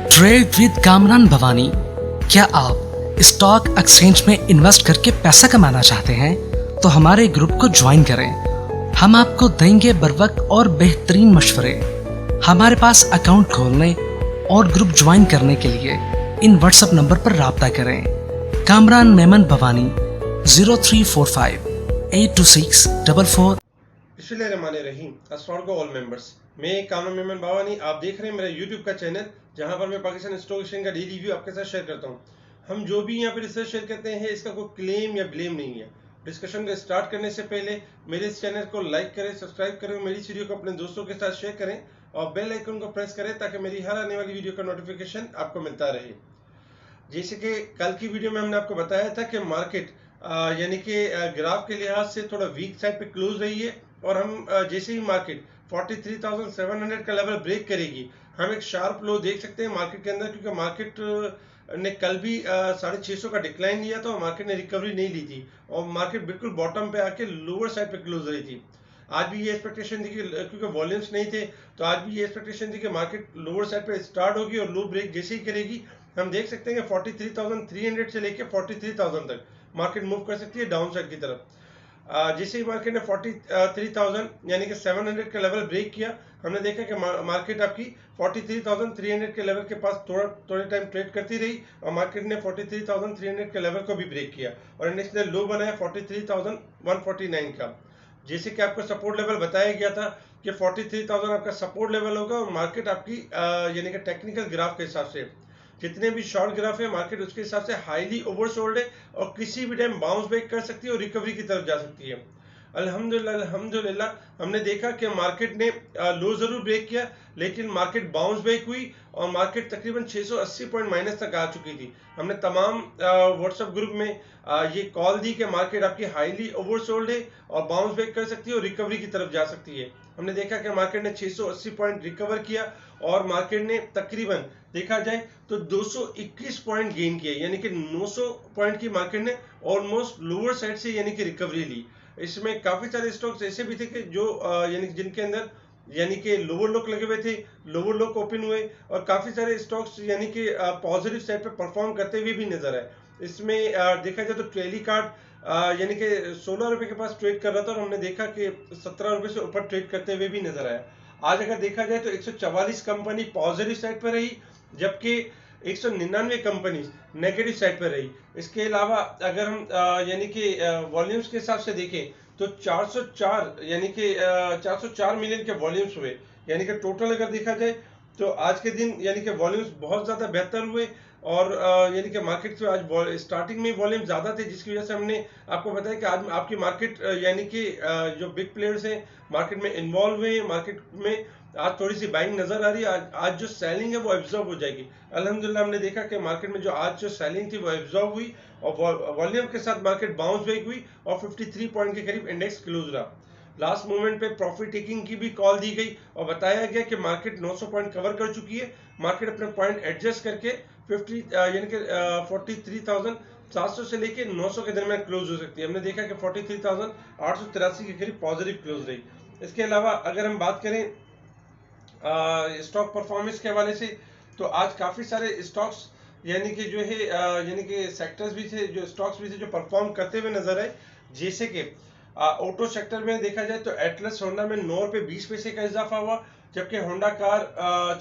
Trade with Kamran Bhavani. क्या आप stock exchange में इन्वेस्ट करके पैसा कमाना चाहते हैं तो हमारे ग्रुप को ज्वाइन करें। हम आपको देंगे बर वक्त और बेहतरीन मशवरे। हमारे पास अकाउंट खोलने और ग्रुप ज्वाइन करने के लिए इन व्हाट्सएप नंबर पर राब्ता करें। कामरान मेमन भवानी 0345 82644। बिस्मिल्लाहिर्रहमानिर्रहीम। अस्सलाम वालेकुम ऑल मेंबर्स। मैं कामरान मेमन भवानी, आप देख रहे हैं मेरा यूट्यूब का चैनल जहां पर मैं पाकिस्तान स्टॉक एक्सचेंज का डेली रिव्यू आपके साथ शेयर करता हूं। हम जो भी यहां पर रिसर्च शेयर करते हैं इसका कोई क्लेम या ब्लेम नहीं है। डिस्कशन को स्टार्ट करने से पहले मेरे इस चैनल को लाइक करें, सब्सक्राइब करें, मेरी इस वीडियो को अपने दोस्तों के साथ शेयर करें और बेल आइकन को प्रेस करें ताकि मेरी हर आने वाली वीडियो का नोटिफिकेशन आपको मिलता रहे। जैसे कि कल की वीडियो में हमने आपको बताया था कि मार्केट यानी कि ग्राफ के लिहाज से थोड़ा वीक साइड पे क्लोज रही है और हम जैसे ही मार्केट 43,700 का लेवल ब्रेक करेगी हम एक शार्प लो देख सकते हैं मार्केट के अंदर, क्योंकि मार्केट ने कल भी 650 का डिक्लाइन लिया था और मार्केट ने रिकवरी नहीं ली थी और मार्केट बिल्कुल बॉटम पे आके लोअर साइड पे क्लोज रही थी। आज भी ये एक्सपेक्टेशन थी कि क्योंकि वॉल्यूम्स नहीं थे तो आज भी ये एक्सपेक्टेशन थी कि मार्केट लोअर साइड पे स्टार्ट होगी और लो ब्रेक जैसे ही करेगी हम देख सकते हैं कि 43,300 से लेके 43,000 तक मार्केट मूव कर सकती है डाउन साइड की तरफ। जैसे ही मार्केट ने 43,000 यानी कि 700 का लेवल ब्रेक किया हमने देखा कि मार्केट आपकी 43,300 के लेवल के पास थोड़े टाइम ट्रेड करती रही और मार्केट ने 43,300 के लेवल को भी ब्रेक किया और इंडेक्स ने लो बनाया 43,149 का। जैसे कि आपको सपोर्ट लेवल बताया गया था कि 43,000 आपका सपोर्ट लेवल होगा और मार्केट आपकी यानी कि टेक्निकल ग्राफ के हिसाब से जितने भी शॉर्ट ग्राफ है मार्केट उसके हिसाब से हाईली ओवरसोल्ड है और किसी भी टाइम बाउंस बैक कर सकती है और रिकवरी की तरफ जा सकती है। अल्हम्दुलिल्लाह हमने देखा कि मार्केट ने लो जरूर ब्रेक किया लेकिन मार्केट बाउंस बैक हुई और मार्केट तकरीबन 680 पॉइंट माइनस तक आ चुकी थी। हमने तमाम व्हाट्सएप ग्रुप में ये कॉल दी कि मार्केट आपकी हाईली ओवरसोल्ड है और बाउंस बैक कर सकती है और रिकवरी की तरफ जा सकती है। हमने देखा कि मार्केट ने 680 पॉइंट रिकवर किया और मार्केट ने तकरीबन देखा जाए तो 221 पॉइंट गेन किए यानी कि 900 पॉइंट की मार्केट ने ऑलमोस्ट लोअर साइड से यानी कि रिकवरी ली। इसमें काफी सारे स्टॉक्स ऐसे भी थे कि जो यानी जिनके अंदर यानी कि लोअर लोक लगे हुए थे, लोअर लोक ओपन हुए और काफी सारे स्टॉक्स यानी कि पॉजिटिव साइड पे परफॉर्म करते हुए भी नजर आए। इसमें देखा जाए तो ट्रेली कार्ड यानी कि 16 रुपए के पास ट्रेड कर रहा था और हमने देखा कि 17 रुपए से ऊपर ट्रेड करते हुए भी नजर आया। आज अगर देखा जाए तो 144 कंपनी पॉजिटिव साइड पर रही जबकि 199 कंपनी नेगेटिव साइड पर रही। इसके अलावा अगर हम यानी कि वॉल्यूम्स के हिसाब से देखें तो 404 यानी कि 404 मिलियन के वॉल्यूम्स हुए यानी कि टोटल अगर देखा जाए तो आज के दिन यानी कि वॉल्यूम्स बहुत ज़्यादा बेहतर हुए और यानी कि मार्केट से आज स्टार्टिंग में वॉल्यूम ज़्यादा थे जिसकी वजह से हमने आपको बताया कि आज आपकी मार्केट यानी कि जो बिग प्लेयर्स हैं मार्केट में इन्वॉल्व हुए हैं, मार्केट में आज थोड़ी सी बाइंग नजर आ रही है। आज जो सेलिंग है वो एब्जॉर्ब हो जाएगी। अल्हम्दुलिल्लाह हमने देखा कि मार्केट में जो आज जो सेलिंग थी वो एब्जॉर्ब हुई और वॉल्यूम के साथ मार्केट बाउंस बैक हुई और 53 पॉइंट के करीब इंडेक्स क्लोज रहा। लास्ट मोमेंट पे प्रॉफिट टेकिंग की भी कॉल दी गई और बताया गया कि मार्केट 900 पॉइंट कवर कर चुकी है। मार्केट अपने पॉइंट एडजस्ट करके 50 यानी कि 43,700 से लेके 900 के दरमियान क्लोज हो सकती है। हमने देखा कि 43,883 के करीब पॉजिटिव क्लोज रही। इसके अलावा अगर हम बात करें स्टॉक परफॉर्मेंस के हवाले से तो आज काफी सारे स्टॉक्स यानी कि जो है यानी कि सेक्टर्स भी थे, जो स्टॉक्स भी थे जो परफॉर्म करते हुए नजर आए। जैसे कि ऑटो सेक्टर में देखा जाए तो एटलस होंडा में 9 रुपए 20 पैसे का इजाफा हुआ जबकि होंडा कार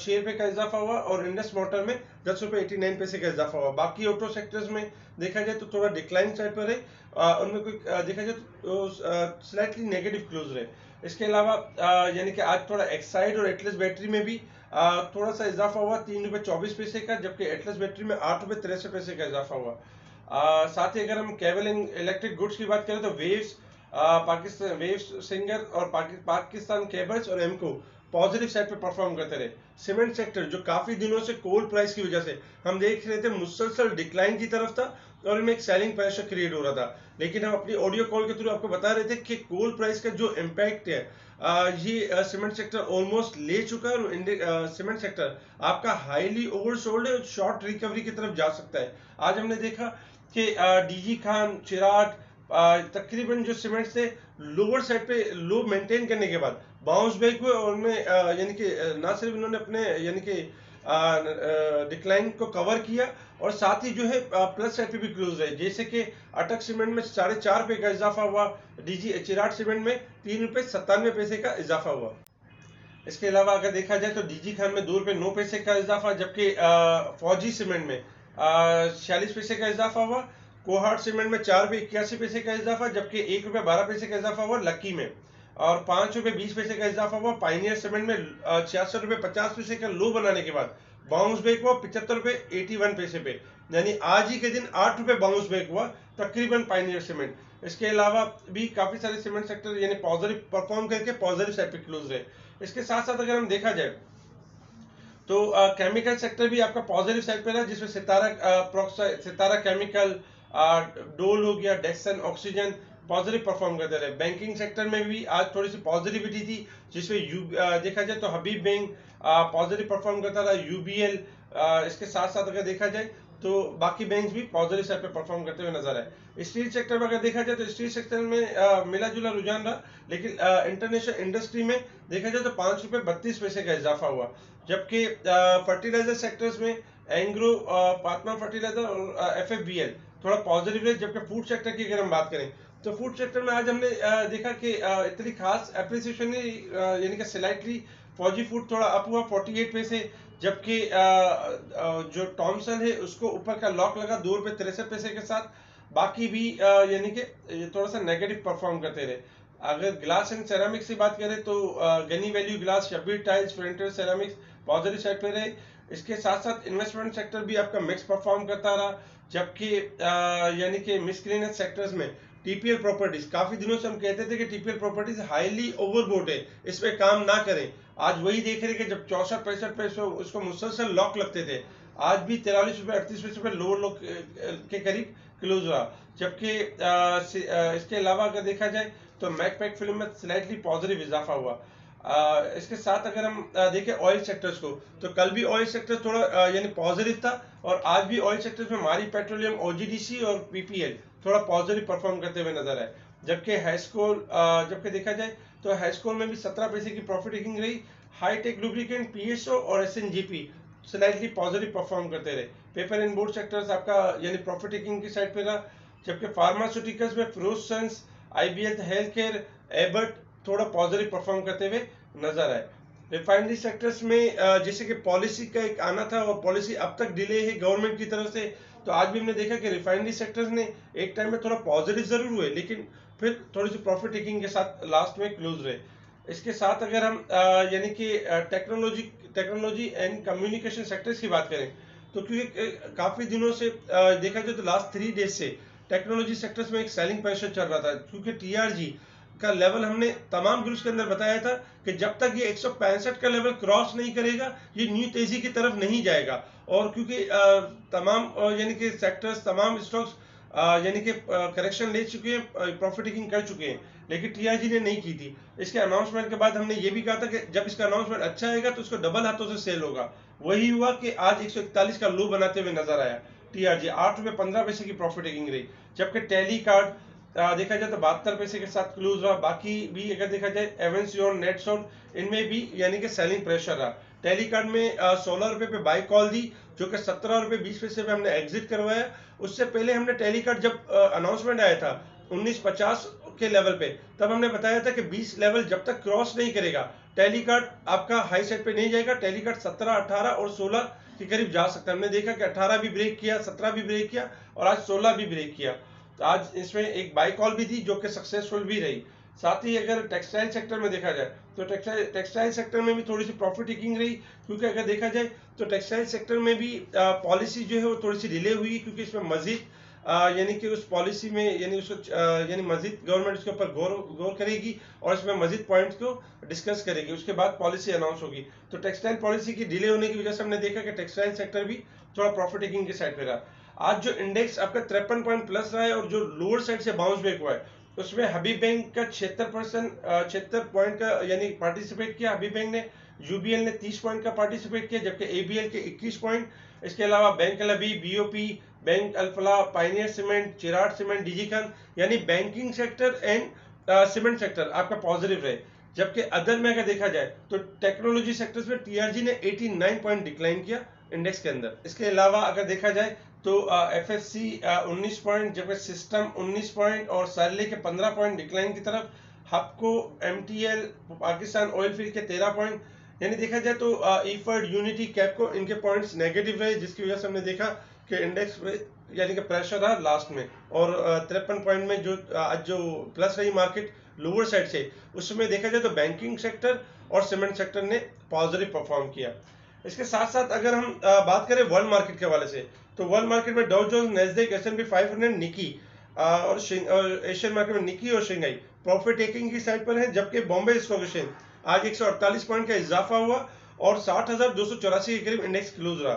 6 रुपए का इजाफा हुआ और इंडस मोटर में 10 रुपए 89 पैसे का इजाफा हुआ। बाकी ऑटो सेक्टर्स में देखा जाए तो थोड़ा डिक्लाइन साइड पर है, उनमें कोई देखा जाए तो स्लाइटली नेगेटिव क्लोज रहे। इसके अलावा यानी कि आज थोड़ा एक्साइड और एटलस बैटरी में भी थोड़ा सा इजाफा हुआ 3 रुपए 24 पैसे का जबकि एटलस बैटरी में 8 रुपए 63 पैसे का इजाफा हुआ। साथ ही अगर हम केबल इलेक्ट्रिक गुड्स की बात करें तो वेव्स पाकिस्तान वेव्स सिंगर और पाकिस्तान केबल्स और एमको पॉजिटिव साइड पे परफॉर्म करते रहे। सीमेंट सेक्टर जो काफी दिनों से कोल प्राइस की वजह से हम देख रहे थे मुसलसल डिक्लाइन की तरफ था और इनमें एक सेलिंग प्रेशर क्रिएट हो रहा था, लेकिन हम अपनी ऑडियो कॉल के थ्रू आपको बता रहे थे कि कोल प्राइस का जो इम्पैक्ट है ये सीमेंट सेक्टर ऑलमोस्ट ले चुका है और सीमेंट सेक्टर आपका हाईली ओवरसोल्ड है और शॉर्ट रिकवरी की तरफ जा सकता है। आज हमने देखा कि डीजी खान, चिराग तकरीबन जो सीमेंट से लोअर साइड पे लो मेंटेन करने के बाद बाउंस बैक हुए और उनमें यानी कि ना सिर्फ इन्होंने अपने यानी कि डिक्लाइन को कवर किया और साथ ही जो है प्लस साइड पे भी क्लोज रहे, जैसे कि अटक सीमेंट में 4.5 रुपए का इजाफा हुआ, डीजी चिराट सीमेंट में 3 रुपए 97 पैसे का इजाफा हुआ। इसके अलावा अगर देखा जाए तो डीजी खान में 2 रुपए 9 पैसे का इजाफा, जबकि फौजी सीमेंट में 46 पैसे का इजाफा हुआ, कोहाट सीमेंट में 4 रुपए 81 पैसे का इजाफा, जबकि 1 रुपए 12 पैसे का इजाफा हुआ लक्की में, और 5 रुपए 20 पैसे का इजाफा हुआ पाइनियर सीमेंट में 66 रुपए 50 पैसे का लो बनाने के बाद बाउंस बैक हुआ 75 रुपए 81 पैसे पे, यानी आज ही के दिन 8 रुपए बाउंस बैक हुआ तकरीबन पाइनियर सीमेंट। इसके अलावा भी काफी सारे सीमेंट सेक्टर यानी पॉजिटिव परफॉर्म करके पॉजिटिव साइड पे क्लोज रहे। इसके साथ साथ अगर हम देखा जाए तो केमिकल सेक्टर भी आपका पॉजिटिव साइड पे रहा, जिसमें सितारा केमिकल, डोल हो गया, डेक्सन, ऑक्सीजन पॉजिटिव परफॉर्म करते रहे। बैंकिंग सेक्टर में भी आज थोड़ी सी पॉजिटिविटी थी, जिसमें देखा जाए तो हबीब बैंक पॉजिटिव परफॉर्म करता रहा, यूबीएल, इसके साथ साथ अगर देखा जाए तो बाकी बैंक्स भी पॉजिटिव साइड पे परफॉर्म करते हुए नजर आए। स्टील सेक्टर में अगर देखा जाए तो स्टील सेक्टर में मिला जुला रुझान रहा, लेकिन इंटरनेशनल इंडस्ट्री में देखा जाए तो 5 रुपए 32 पैसे का इजाफा हुआ, जबकि फर्टिलाइजर सेक्टर्स में एंग्रो, पाटना फर्टिलाइजर और एफएफबीएल थोड़ा पॉजिटिव रहे। जबकि फूड सेक्टर की अगर हम बात करें तो फूड सेक्टर में आज हमने देखा कि इतनी खास एप्रिसिएशन नहीं, यानी कि स्लाइटली फौजी फूड थोड़ा अप हुआ 48 पैसे, जबकि जो टॉमसन है उसको ऊपर का लॉक लगा 2 रुपए 63 पैसे के साथ। बाकी भी यानी कि थोड़ा सा नेगेटिव परफॉर्म करते रहे। अगर ग्लास एंड सेरामिक्स की बात करें तो Ghani value glass, Shabbir tiles, frontier ceramics positive side पे रहे। इसके साथ साथ इन्वेस्टमेंट सेक्टर भी आपका मिक्स परफॉर्म करता रहा, जबकि यानी कि मिसक्लेनियस सेक्टर्स में टीपीएल प्रॉपर्टीज, काफी दिनों से हम कहते थे कि टीपीएल प्रॉपर्टीज हाईली ओवरबोट है, इस पे काम ना करें। आज वही देख रहे कि जब 64-65 पैसे उसको मुसलसल लॉक लगते थे, आज भी 43 रुपए 38 पैसे पे लोअर लॉक के करीब क्लोज रहा। जबकि इसके अलावा अगर देखा जाए तो मैकपैक फिल्म में स्लाइटली पॉजिटिव इजाफा हुआ। इसके साथ अगर हम देखें ऑयल सेक्टर्स को तो कल भी ऑयल सेक्टर थोड़ा यानी पॉजिटिव था, और आज भी ऑयल सेक्टर्स में मारी पेट्रोलियम, ओजीडीसी और पीपीएल थोड़ा पॉजिटिव परफॉर्म करते हुए नजर आए। जबकि हैस्कोल, जबकि देखा जाए तो हैस्कोल में भी 17 पैसे की प्रॉफिट टेकिंग रही। हाईटेक लुब्रिकेंट, पीएसओ और एसएनजीपी स्लाइटली पॉजिटिव परफॉर्म करते रहे। पेपर एंड बोर्ड सेक्टर्स आपका यानी प्रॉफिट टेकिंग की साइड पे रहा, जबकि फार्मास्यूटिकल्स में फ्रोसन्स, आईबीएल हेल्थ केयर, एबर्ट थोड़ा पॉजिटिव परफॉर्म करते हुए नजर आए। रिफाइनरी सेक्टर्स में जैसे कि पॉलिसी का एक आना था और पॉलिसी अब तक डिले है गवर्नमेंट की तरफ से, तो आज भी हमने देखा कि रिफाइनरी सेक्टर्स ने एक टाइम में थोड़ा पॉजिटिव जरूर हुए, लेकिन फिर थोड़ी सी प्रॉफिट टेकिंग के साथ लास्ट में क्लोज रहे। इसके साथ अगर हम यानी कि टेक्नोलॉजी एंड कम्युनिकेशन सेक्टर्स की बात करें तो क्योंकि काफी दिनों से देखा जाए तो लास्ट 3 डेज से टेक्नोलॉजी सेक्टर्स में एक सेलिंग प्रेशर चल रहा था, क्योंकि टीआरजी का लेवल हमने तमाम ग्रुप्स के अंदर बताया था कि जब तक ये 165 का लेवल क्रॉस नहीं करेगा ये न्यू तेजी की तरफ नहीं जाएगा। और क्योंकि तमाम यानी कि सेक्टर्स, तमाम स्टॉक्स यानी कि करेक्शन ले चुके हैं, प्रॉफिट टेकिंग कर चुके हैं, लेकिन टीआरजी ने नहीं की थी। इसके अनाउंसमेंट के बाद हमने ये भी कहा था कि जब इसका अनाउंसमेंट अच्छा आएगा तो उसको डबल हाथों से सेल होगा। वही हुआ कि आज 141 का लो बनाते हुए नजर आया टीआरजी, 8 रुपए 15 पैसे की प्रॉफिट टेकिंग रही। जबकि टेली कार्ड देखा जाए तो 72 पैसे के साथ क्लोज रहा। बाकी भी अगर देखा जाए एवेंसियोन, नेटसोन, इनमें भी यानी कि सेलिंग प्रेशर रहा। टेली कार्ड में 16 रुपए पे बाई कॉल दी, जो कि 17 रुपए 20 पैसे पे हमने एग्जिट करवाया। उससे पहले हमने टेली कार्ड जब अनाउंसमेंट आया था 1950 के लेवल पे, तब हमने बताया था कि 20 लेवल जब तक क्रॉस नहीं करेगा टेली कार्ड आपका हाई साइड पे नहीं जाएगा। टेली कार्ड 17, 18 और 16 के करीब जा सकता है। हमने देखा कि 18 भी ब्रेक किया, 17 भी ब्रेक किया और आज 16 भी ब्रेक किया। तो आज इसमें एक बाई कॉल भी थी जो कि सक्सेसफुल भी रही। साथ ही अगर टेक्सटाइल सेक्टर में देखा जाए तो टेक्सटाइल सेक्टर में भी थोड़ी सी प्रॉफिट टेकिंग रही, क्योंकि अगर देखा जाए तो टेक्सटाइल सेक्टर में भी पॉलिसी जो है वो थोड़ी सी डिले हुई, क्योंकि इसमें मजीद यानी कि उस पॉलिसी में यानी उसको यानी मजीद गवर्नमेंट उसके ऊपर गौर करेगी और इसमें मजीद पॉइंट्स को डिस्कस करेगी, उसके बाद पॉलिसी अनाउंस होगी। तो टेक्सटाइल पॉलिसी की डिले होने की वजह से हमने देखा कि टेक्सटाइल सेक्टर भी थोड़ा प्रॉफिट टेकिंग की साइड पे रहा। आज जो इंडेक्स आपका 53 पॉइंट प्लस रहा है और जो लोअर साइड से बाउंस बैक हुआ है उसमें हबीब बैंक का 76 पॉइंट का यानी पार्टिसिपेट किया हबीब बैंक ने। यूबीएल ने 30 पॉइंट का पार्टिसिपेट किया, जबकि एबीएल के 21 पॉइंट। इसके अलावा bank Al Habib, BOP, bank Alfalah, Pioneer cement, Cherat cement, DG Khan यानी banking sector and cement sector आपका पॉजिटिव रहे। जबकि अदर में अगर देखा जाए तो टेक्नोलॉजी सेक्टर्स में टीआरजी ने 89 पॉइंट डिक्लाइन किया इंडेक्स के अंदर। इसके अलावा अगर देखा जाए तो एफएससी 19 पॉइंट, जबकि सिस्टम 19 पॉइंट और सार्ले के 15 पॉइंट डिक्लाइन की तरफ, हपको, एमटीएल, पाकिस्तान ऑयल फील्ड के 13 पॉइंट, यानी देखा जाए तो ईफर्ड, यूनिटी, कैपको इनके पॉइंट्स नेगेटिव रहे, जिसकी वजह से हमने देखा कि इंडेक्स यानी कि प्रेशर रहा लास्ट में। और 53 पॉइंट में जो आज जो प्लस रही मार्केट लोअर साइड से, उसमें देखा जाए तो बैंकिंग सेक्टर और सीमेंट सेक्टर ने पॉजिटिव परफॉर्म किया। इसके साथ साथ अगर हम बात करें वर्ल्ड मार्केट के हवाले से, तो वर्ल्ड मार्केट में डाउ जोन्स, नैस्डैक, एस&पी 500, निकी और एशियन मार्केट में निकी और शंघाई प्रॉफिट टेकिंग की साइड पर है, जबकि बॉम्बे स्टॉक एक्सचेंज आज 148 पॉइंट का इजाफा हुआ और 60,284 के करीब इंडेक्स क्लोज रहा।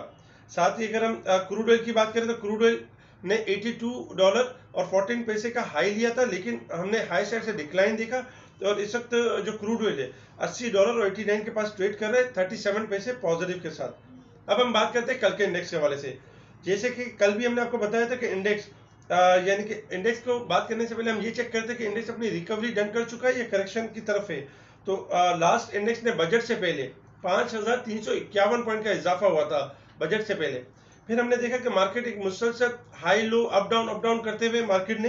साथ ही अगर हम क्रूड ऑयल की बात करें तो क्रूड ऑयल ने $82 और 14 पैसे का हाई लिया था, लेकिन हमने हाई साइड से डिक्लाइन देखा और इस वक्त जो क्रूड ऑयल है $80 और 89 के पास ट्रेड कर रहे हैं 37 पैसे पॉजिटिव के साथ। अब हम बात करते हैं कल के इंडेक्स के हवाले से। जैसे कि कल भी हमने आपको बताया था कि इंडेक्स यानी कि इंडेक्स को बात करने से पहले हम ये चेक करते हैं कि इंडेक्स अपनी रिकवरी डन कर चुका है या करेक्शन की तरफ है। तो लास्ट इंडेक्स ने बजट से पहले 5,351 पॉइंट का इजाफा हुआ था बजट से पहले। फिर हमने देखा कि मार्केट एक मुसलसल हाई लो अप डाउन करते हुए मार्केट ने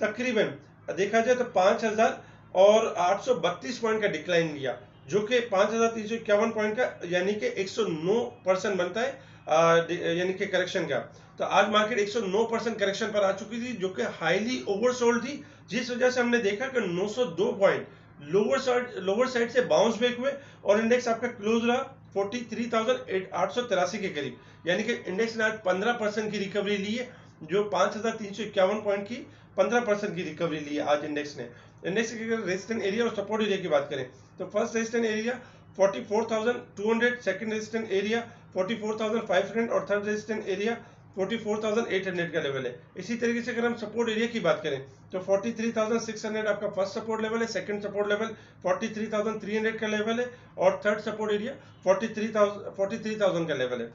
तकरीबन देखा जाए तो 5,832 पॉइंट का डिक्लाइन लिया, जो कि 5,351 पॉइंट का यानी कि 109% बनता है यानी कि करेक्शन का। तो आज मार्केट 109% करेक्शन पर आ चुकी थी, जो कि हाईली ओवरसोल्ड थी, जिस वजह से हमने देखा कि 902 पॉइंट लोअर साइड से बाउंस बैक हुए और इंडेक्स आपका क्लोज रहा 43,883 के करीब, यानी कि इंडेक्स ने आज 15% की रिकवरी ली है, जो 5,351 पॉइंट की 15% की रिकवरी ली है आज इंडेक्स ने। इंडेक्स के रेजिस्टेंस एरिया और सपोर्ट एरिया की बात करें तो first resistance area 44,200, second resistance area 44,500 और थर्ड रेजिस्टेंस एरिया 44,800 का लेवल है। इसी तरीके से अगर हम सपोर्ट एरिया की बात करें तो 43,600 आपका फर्स्ट सपोर्ट लेवल है, सेकंड सपोर्ट लेवल 43,300 का लेवल है और थर्ड सपोर्ट एरिया 43,000 का लेवल है।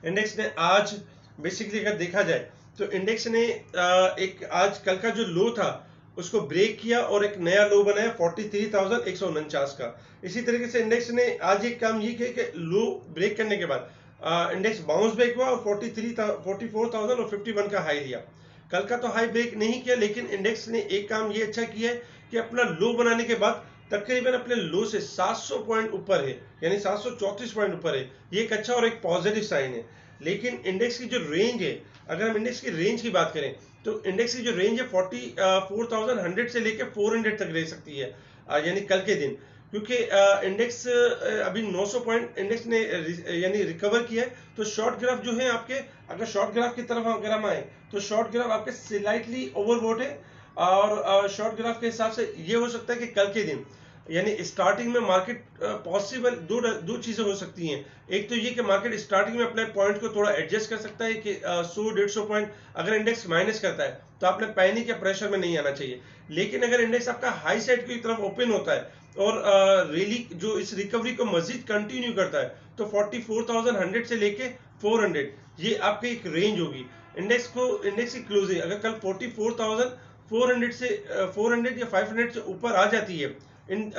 इंडेक्स ने आज बेसिकली अगर देखा जाए तो इंडेक्स ने एक आज कल का जो लो था उसको ब्रेक किया और एक नया लो बनाया 43,149 का। इसी तरीके से इंडेक्स ने आज एक काम ये किया कि लो ब्रेक करने के बाद इंडेक्स बाउंस बैक हुआ और 44,051 का हाई लिया। कल का तो हाई ब्रेक नहीं किया, लेकिन इंडेक्स ने एक काम ये अच्छा किया है कि अपना लो बनाने के बाद तकरीबन अपने लो से 700 पॉइंट ऊपर है, यानी 734 पॉइंट ऊपर है। ये एक अच्छा और एक पॉजिटिव साइन है। लेकिन इंडेक्स की जो रेंज है, अगर हम इंडेक्स की रेंज की बात करें तो इंडेक्स की जो रेंज है 44,100 से लेकर 400 तक रह सकती है, यानी कल के दिन, क्योंकि इंडेक्स अभी 900 पॉइंट इंडेक्स ने यानी रिकवर किया है। तो शॉर्ट ग्राफ जो है आपके, अगर शॉर्ट ग्राफ की तरफ अगर हम आए तो शॉर्ट ग्राफ आपके स्लाइटली ओवरबॉट है और शॉर्ट ग्राफ के हिसाब से ये हो सकता है कि कल के दिन यानी स्टार्टिंग में मार्केट पॉसिबल दो चीजें हो सकती हैं। एक तो ये कि मार्केट स्टार्टिंग में अपने पॉइंट को थोड़ा एडजस्ट कर सकता है कि 100-150 पॉइंट अगर इंडेक्स माइनस करता है तो आपने पैनिक या प्रेशर में नहीं आना चाहिए। लेकिन अगर इंडेक्स आपका हाई साइड की तरफ ओपन होता है और रैली जो इस रिकवरी को मजीद कंटिन्यू करता है तो 44,100 से लेके 400 ये आपकी एक रेंज होगी। इंडेक्स की क्लोजिंग अगर कल 44,400 से 400 या 500 से ऊपर आ जाती है इन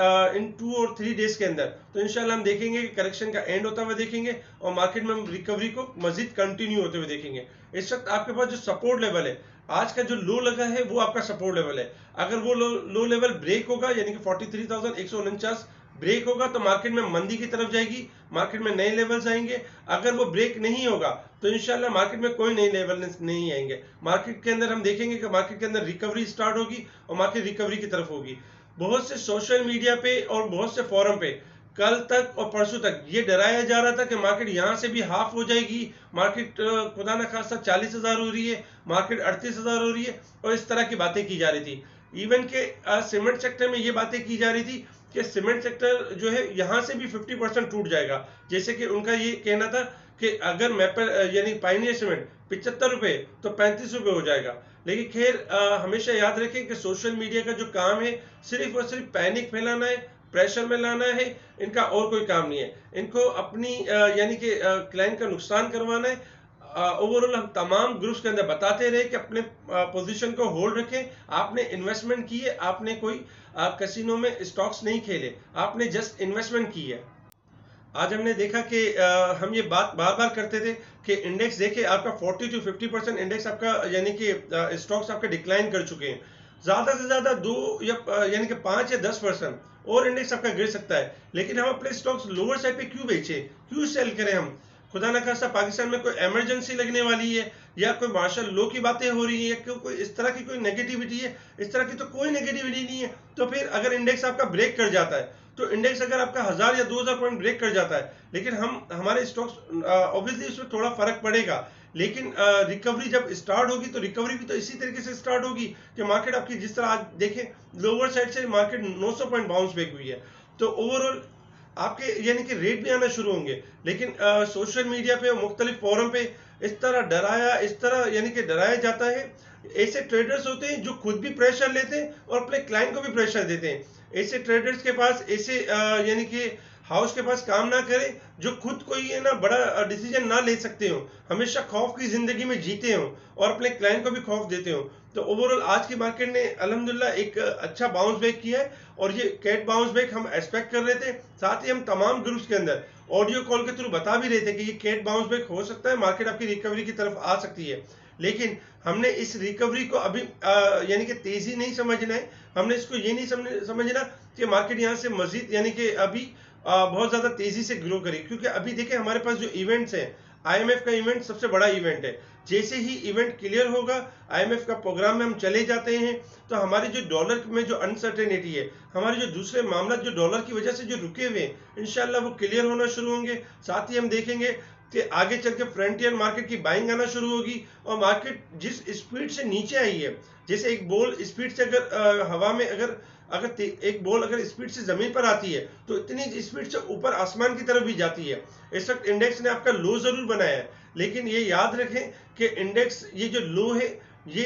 2 और 3 डेज के अंदर, तो इंशाल्लाह हम देखेंगे कि करेक्शन का एंड होता हुआ देखेंगे और मार्केट में हम रिकवरी को मजीद कंटिन्यू होते हुए देखेंगे। इस वक्त आपके पास जो सपोर्ट लेवल है, आज का जो लो लगा है वो आपका सपोर्ट लेवल है। अगर वो लो लेवल ब्रेक होगा यानी कि 43,149 ब्रेक होगा तो मार्केट में मंदी की तरफ जाएगी, मार्केट में नए लेवल्स आएंगे। अगर वो ब्रेक नहीं होगा तो इंशाल्लाह मार्केट में कोई नए लेवल नहीं आएंगे। मार्केट के अंदर हम देखेंगे कि मार्केट के अंदर रिकवरी स्टार्ट होगी और मार्केट रिकवरी की तरफ होगी। बहुत से सोशल मीडिया पे और बहुत से फोरम पे कल तक और परसों तक ये डराया जा रहा था कि मार्केट यहाँ से भी हाफ हो जाएगी, मार्केट खुदा न खासा 40,000 हो रही है, मार्केट 38,000 हो रही है और इस तरह की बातें की जा रही थी। इवन के सीमेंट सेक्टर में ये बातें की जा रही थी कि सीमेंट सेक्टर जो है यहाँ से भी 50% टूट जाएगा। जैसे कि उनका ये कहना था कि अगर मैपर यानी पायनियर सीमेंट 75 रुपए तो 35 रुपए हो जाएगा। लेकिन खैर हमेशा याद रखें कि सोशल मीडिया का जो काम है सिर्फ और सिर्फ पैनिक फैलाना है, प्रेशर में लाना है, इनका और कोई काम नहीं है। इनको अपनी यानी कि क्लाइंट का नुकसान करवाना है। ओवरऑल हम तमाम ग्रुप्स के अंदर बताते रहे कि अपने पोजीशन को होल्ड रखें। आपने इन्वेस्टमेंट की है, आपने कोई कैसीनो में स्टॉक्स नहीं खेले, आपने जस्ट इन्वेस्टमेंट की है। आज हमने देखा कि हम ये बात बार बार करते थे कि इंडेक्स देखिए आपका 40 to 50% इंडेक्स आपका यानी कि स्टॉक्स आपके डिक्लाइन कर चुके हैं। ज़्यादा से ज़्यादा 2 या यानी कि 5 या 10% और इंडेक्स आपका गिर सकता है, लेकिन हम अपने स्टॉक्स लोअर साइड पे क्यों बेचें, क्यों सेल करें हम? खुदा न खास्ता पाकिस्तान में कोई इमरजेंसी लगने वाली है या कोई मार्शल लॉ की बातें हो रही है या कोई इस तरह की कोई नेगेटिविटी है, इस तरह की तो कोई नेगेटिविटी नहीं है। तो फिर अगर इंडेक्स आपका ब्रेक कर जाता है, तो इंडेक्स अगर आपका 1000 या 2000 पॉइंट ब्रेक कर जाता है, लेकिन हमारे स्टॉक्स ऑब्वियसली उसमें थोड़ा फर्क पड़ेगा, लेकिन रिकवरी जब स्टार्ट होगी तो रिकवरी भी तो इसी तरीके से स्टार्ट होगी कि मार्केट आपकी जिस तरह आज देखें लोअर साइड से मार्केट 900 पॉइंट बाउंस बैक हुई है। तो ओवरऑल आपके यानी कि रेट भी आना शुरू होंगे, लेकिन सोशल मीडिया पे मुख्तलिफ फोरम पे इस तरह यानी कि डराया जाता है। ऐसे ट्रेडर्स होते हैं जो खुद भी प्रेशर लेते हैं और अपने क्लाइंट को भी प्रेशर देते हैं। ऐसे ट्रेडर्स के पास ऐसे यानी कि हाउस के पास काम ना करें जो खुद कोई है ना बड़ा डिसीजन ना ले सकते हो, हमेशा खौफ की जिंदगी में जीते हो और अपने क्लाइंट को भी खौफ देते हो। तो ओवरऑल आज की मार्केट ने अल्हम्दुलिल्लाह एक अच्छा बाउंस बैक किया है और ये कैट बाउंस बैक हम एक्सपेक्ट कर रहे थे। साथ ही हम तमाम ग्रुप्स के अंदर ऑडियो कॉल के थ्रू बता भी रहे थे कि ये कैट बाउंस बैक हो सकता है, मार्केट आपकी रिकवरी की तरफ आ सकती है। लेकिन हमने इस रिकवरी को अभी यानी कि तेजी नहीं समझना है, हमने इसको ये नहीं समझना कि मार्केट यहाँ से मजीद यानी कि अभी बहुत ज्यादा तेजी से ग्रो करे, क्योंकि अभी देखें हमारे पास जो इवेंट्स हैं, आईएमएफ का इवेंट सबसे बड़ा इवेंट है। जैसे ही इवेंट क्लियर होगा, आईएमएफ का प्रोग्राम में हम चले जाते हैं, तो हमारी जो डॉलर में जो अनसर्टेनिटी है, हमारे जो दूसरे मामला जो डॉलर की वजह से जो रुके हुए हैं, इंशाल्लाह वो क्लियर होना शुरू होंगे। साथ ही हम देखेंगे कि आगे चल के फ्रंटियर मार्केट की बाइंग आना शुरू होगी और मार्केट जिस स्पीड से नीचे आई है, जैसे एक बॉल स्पीड से अगर हवा में अगर एक बॉल अगर स्पीड से जमीन पर आती है तो इतनी स्पीड से ऊपर आसमान की तरफ भी जाती है। इस वक्त इंडेक्स ने आपका लो जरूर बनाया है, लेकिन ये याद रखें कि इंडेक्स ये जो लो है ये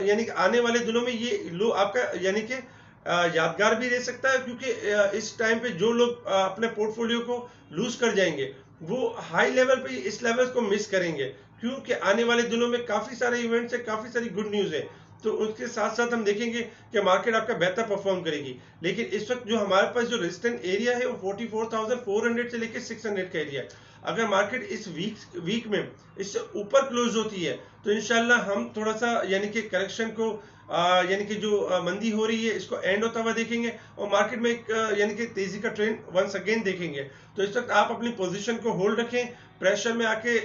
यानी कि आने वाले दिनों में ये लो आपका यानी कि यादगार भी रह सकता है, क्योंकि इस टाइम पे जो लोग अपने पोर्टफोलियो को लूज कर जाएंगे वो हाई लेवल पे इस लेवल को मिस करेंगे, क्योंकि आने वाले दिनों में काफी सारे इवेंट्स है, काफी सारी गुड न्यूज है। तो उसके साथ साथ हम देखेंगे कि मार्केट आपका बेहतर परफॉर्म करेगी। लेकिन इस वक्त जो हमारे पास जो रेजिस्टेंट एरिया है वो 44,400 से लेकर 600 का एरिया है। अगर मार्केट इस वीक में इससे ऊपर क्लोज होती है तो इंशाल्लाह हम थोड़ा सा यानी कि करेक्शन को यानी कि जो मंदी हो रही है इसको एंड होता हुआ देखेंगे और मार्केट में एक यानी कि तेजी का ट्रेंड वंस अगेन देखेंगे। तो इस वक्त आप अपनी पोजीशन को होल्ड रखें, प्रेशर में आके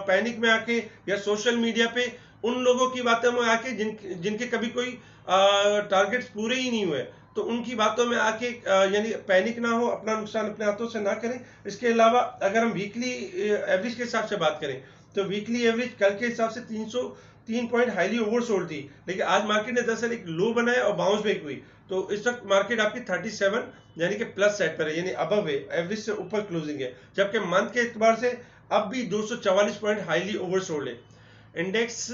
पैनिक में आके या सोशल मीडिया पे उन लोगों की बातों में आके जिनके कभी कोई टारगेट्स पूरे ही नहीं हुए, तो उनकी बातों में आके यानी पैनिक ना हो, अपना नुकसान अपने हाथों से ना करें। इसके अलावा अगर हम वीकली एवरेज के हिसाब से बात करें तो वीकली एवरेज कल के हिसाब से 303 पॉइंट हाईली ओवरसोल्ड थी, लेकिन आज मार्केट ने दरअसल एक लो बनाया और बाउंस बैक हुई। तो इस वक्त मार्केट आपकी 37 यानी कि प्लस साइड पर है, यानी अबव है, एवरेज से ऊपर क्लोजिंग है, जबकि मंथ के एतबार से अब भी 244 पॉइंट हाईली ओवरसोल्ड है। इंडेक्स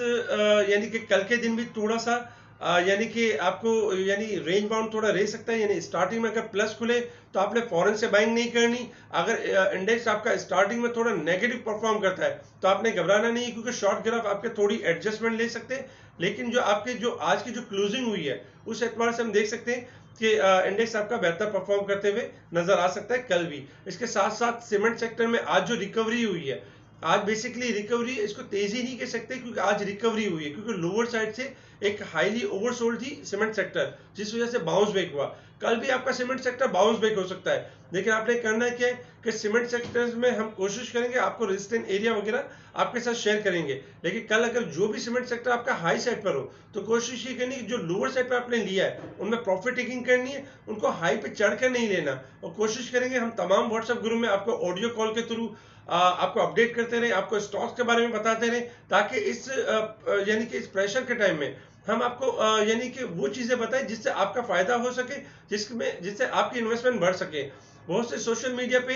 यानी कि कल के दिन भी थोड़ा सा यानी कि आपको यानी रेंज बाउंड थोड़ा रह सकता है, यानी स्टार्टिंग में अगर प्लस खुले तो आपने फॉरेन से बाइंग नहीं करनी। अगर इंडेक्स आपका स्टार्टिंग में थोड़ा नेगेटिव परफॉर्म करता है तो आपने घबराना नहीं, क्योंकि शॉर्ट ग्राफ आपके थोड़ी एडजस्टमेंट ले सकते हैं। लेकिन जो आपके जो आज की जो क्लोजिंग हुई है उस एतबार से हम देख सकते हैं कि इंडेक्स आपका बेहतर परफॉर्म करते हुए नजर आ सकता है कल भी। इसके साथ साथ सीमेंट सेक्टर में आज जो रिकवरी हुई है, आज बेसिकली रिकवरी इसको तेजी नहीं कह सकते क्योंकि आज रिकवरी हुई है, क्योंकि लोअर साइड से एक हाईली ओवरसोल्ड थी सीमेंट सेक्टर, जिस वजह से बाउंस बैक हुआ। कल भी आपका सीमेंट सेक्टर बाउंस बैक हो सकता है, लेकिन आपने करना है क्या कि सीमेंट सेक्टर में हम कोशिश करेंगे, आपको रेजिस्टेंट एरिया वगैरह आपके साथ शेयर करेंगे। लेकिन कल अगर जो भी सीमेंट सेक्टर आपका हाई साइड पर हो तो कोशिश ये करनी कि जो लोअर साइड पर आपने लिया है उनमें प्रॉफिट टेकिंग करनी है, उनको हाई पे चढ़कर नहीं लेना। और कोशिश करेंगे हम तमाम व्हाट्सएप ग्रुप में आपको ऑडियो कॉल के थ्रू आपको अपडेट करते रहे, आपको स्टॉक्स के बारे में बताते रहे, ताकि इस यानी कि इस प्रेशर के टाइम में हम आपको यानी कि वो चीजें बताएं जिससे आपका फायदा हो सके, जिससे आपकी इन्वेस्टमेंट बढ़ सके। बहुत से सोशल मीडिया पे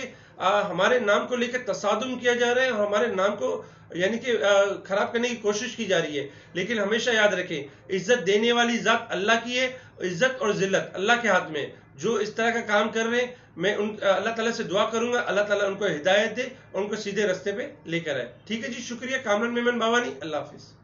हमारे नाम को लेकर तसादुम किया जा रहा है और हमारे नाम को यानी कि खराब करने की कोशिश की जा रही है। लेकिन हमेशा याद रखें, इज्जत देने वाली जात अल्लाह की है, इज्जत और जिल्लत अल्लाह के हाथ में। जो इस तरह का काम कर रहे हैं, मैं अल्लाह ताला से दुआ करूंगा अल्लाह ताला उनको हिदायत दे, उनको सीधे रास्ते पे लेकर आए। ठीक है जी, शुक्रिया। कामरान मेमन भवानी, अल्लाह हाफिज़।